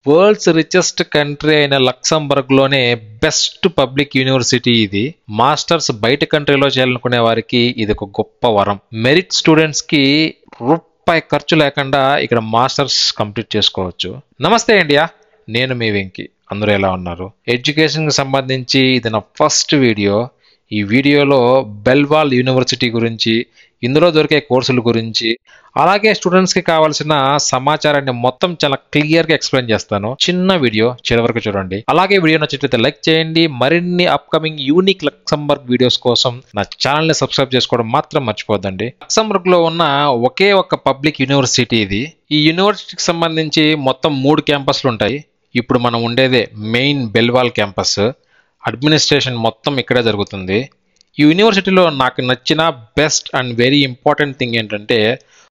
World's richest country అయిన లక్సంబర్గ్లోనే best public university ఇది. Masters బయట కంట్రీలో చేయాలనుకునే వారికి ఇది ఒక గొప్ప వరం. మెరిట్ స్టూడెంట్స్కి రూపాయి ఖర్చు లేకుండా ఇక్కడ మాస్టర్స్ కంప్లీట్ చేసుకోవచ్చు. నమస్తే ఇండియా, నేను మీ వెంకీ. అందరూ ఎలా ఉన్నారు? ఎడ్యుకేషన్కి సంబంధించి ఇది నా ఫస్ట్ వీడియో. ఈ వీడియోలో బెల్వాల్ యూనివర్సిటీ గురించి, ఇందులో దొరికే కోర్సుల గురించి, అలాగే స్టూడెంట్స్కి కావాల్సిన సమాచారాన్ని మొత్తం చాలా క్లియర్గా ఎక్స్ప్లెయిన్ చేస్తాను. చిన్న వీడియో, చివరి వరకు చూడండి. అలాగే వీడియో నచ్చినట్లయితే లైక్ చేయండి. మరిన్ని అప్కమింగ్ యూనిక్ లక్సంబర్గ్ వీడియోస్ కోసం నా ఛానల్ని సబ్స్క్రైబ్ చేసుకోవడం మాత్రం మర్చిపోద్దండి. లక్సంబర్గ్లో ఉన్న ఒకే ఒక పబ్లిక్ యూనివర్సిటీ ఇది. ఈ యూనివర్సిటీకి సంబంధించి మొత్తం 3 క్యాంపస్లు ఉంటాయి. ఇప్పుడు మనం ఉండేదే మెయిన్ బెల్వాల్ క్యాంపస్. అడ్మినిస్ట్రేషన్ మొత్తం ఇక్కడే జరుగుతుంది. ఈ యూనివర్సిటీలో నాకు నచ్చిన best and very important thing ఏంటంటే,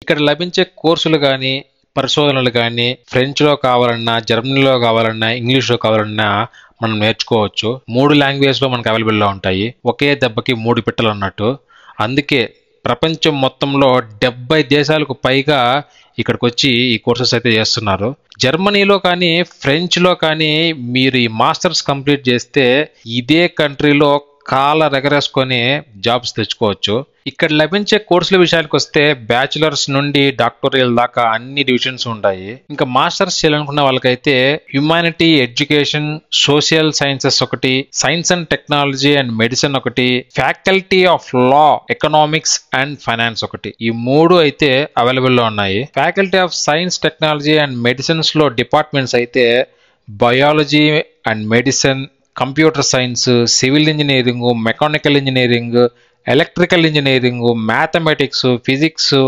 ఇక్కడ లభించే కోర్సులు కానీ, పరిశోధనలు కానీ ఫ్రెంచ్లో కావాలన్నా, జర్మనీలో కావాలన్నా, ఇంగ్లీష్లో కావాలన్నా మనం నేర్చుకోవచ్చు. 3 లాంగ్వేజ్లో మనకు అవైలబుల్లో ఉంటాయి. ఒకే దెబ్బకి 3 పిట్టలు అన్నట్టు. అందుకే ప్రపంచం మొత్తంలో 70 దేశాలకు పైగా ఇక్కడికి వచ్చి ఈ కోర్సెస్ అయితే చేస్తున్నారు. జర్మనీలో కానీ, ఫ్రెంచ్లో కానీ మీరు ఈ మాస్టర్స్ కంప్లీట్ చేస్తే ఇదే కంట్రీలో కాల రెగరేసుకొని జాబ్స్ తెచ్చుకోవచ్చు. ఇక్కడ లభించే కోర్సుల విషయానికి వస్తే బ్యాచిలర్స్ నుండి డాక్టోరియల్ దాకా అన్ని డివిజన్స్ ఉంటాయి. ఇంకా మాస్టర్స్ చేయాలనుకున్న వాళ్ళకైతే హ్యుమానిటీ, ఎడ్యుకేషన్, సోషల్ సైన్సెస్ ఒకటి, science and technology and medicine ఒకటి, faculty of law, economics and finance ఒకటి. ఈ 3 అయితే అవైలబుల్లో ఉన్నాయి. Faculty of science, technology and medicines లో డిపార్ట్మెంట్స్ అయితే biology and medicine, computer science, civil engineering, mechanical engineering, electrical engineering, mathematics, physics,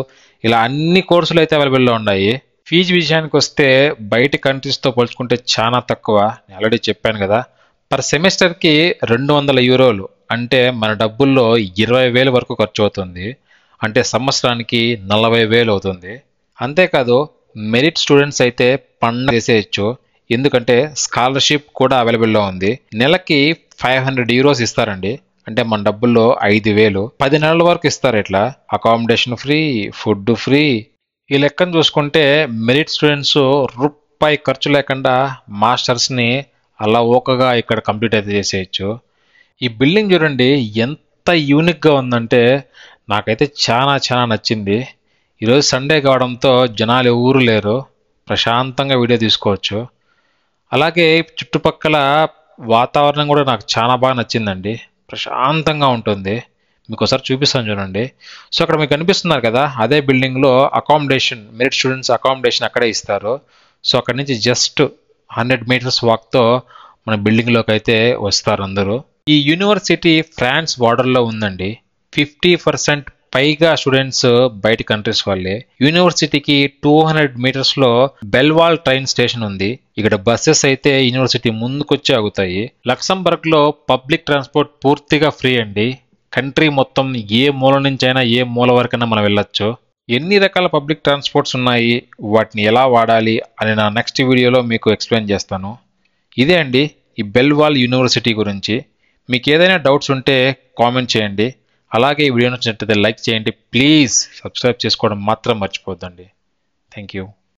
ఇలా అన్ని కోర్సులు అయితే అవైలబుల్లో ఉన్నాయి. ఫీజు విషయానికి వస్తే బయట కంట్రీస్తో పోల్చుకుంటే చాలా తక్కువ. నేను ఆల్రెడీ చెప్పాను కదా. పర్ సెమిస్టర్కి 200 యూరోలు, అంటే మన డబ్బుల్లో 20,000 వరకు ఖర్చు అవుతుంది. అంటే సంవత్సరానికి 40,000 అవుతుంది. అంతేకాదు మెరిట్ స్టూడెంట్స్ అయితే పండగ చేసేయచ్చు. ఎందుకంటే స్కాలర్షిప్ కూడా అవైలబుల్లో ఉంది. నెలకి 500 యూరోస్ ఇస్తారండి. అంటే మన డబ్బుల్లో 5,000. 10 నెలల వరకు ఇస్తారు. ఇట్లా అకామిడేషన్ ఫ్రీ, ఫుడ్ ఫ్రీ. ఈ లెక్కను చూసుకుంటే మెరిట్ స్టూడెంట్స్ రూపాయి ఖర్చు లేకుండా మాస్టర్స్ని అలా ఓకగా ఇక్కడ కంప్లీట్ అయితే చేసేయచ్చు. ఈ బిల్డింగ్ చూడండి ఎంత యూనిక్గా ఉందంటే నాకైతే చాలా నచ్చింది. ఈరోజు సండే కావడంతో జనాలు ఎవరు లేరు, ప్రశాంతంగా వీడియో తీసుకోవచ్చు. అలాగే చుట్టుపక్కల వాతావరణం కూడా నాకు చాలా బాగా నచ్చిందండి. ప్రశాంతంగా ఉంటుంది. మీకు ఒకసారి చూపిస్తాను చూడండి. సో అక్కడ మీకు కనిపిస్తున్నారు కదా, అదే బిల్డింగ్లో అకామిడేషన్, మెరిట్ స్టూడెంట్స్ అకామిడేషన్ అక్కడే ఇస్తారు. సో అక్కడి నుంచి జస్ట్ 100 మీటర్స్ వాక్తో మన బిల్డింగ్లోకి అయితే వస్తారు అందరూ. ఈ యూనివర్సిటీ ఫ్రాన్స్ బార్డర్లో ఉందండి. 50% పైగా స్టూడెంట్స్ బయట కంట్రీస్ వాళ్ళే. యూనివర్సిటీకి 200 మీటర్స్లో బెల్వాల్ ట్రైన్ స్టేషన్ ఉంది. ఇక్కడ బస్సెస్ అయితే యూనివర్సిటీ ముందుకొచ్చి ఆగుతాయి. లక్సంబర్గ్లో పబ్లిక్ ట్రాన్స్పోర్ట్ పూర్తిగా ఫ్రీ అండి. కంట్రీ మొత్తం ఏ మూల నుంచి అయినా, ఏ మూల వరకైనా మనం వెళ్ళొచ్చు. ఎన్ని రకాల పబ్లిక్ ట్రాన్స్పోర్ట్స్ ఉన్నాయి, వాటిని ఎలా వాడాలి అని నా నెక్స్ట్ వీడియోలో మీకు ఎక్స్ప్లెయిన్ చేస్తాను. ఇదే అండి ఈ బెల్వాల్ యూనివర్సిటీ గురించి. మీకు ఏదైనా డౌట్స్ ఉంటే కామెంట్ చేయండి. అలాగే ఈ వీడియో నచ్చినట్లయితే లైక్ చేయండి. ప్లీజ్ సబ్స్క్రైబ్ చేసుకోవడం మాత్రం మర్చిపోద్దండి. Thank you.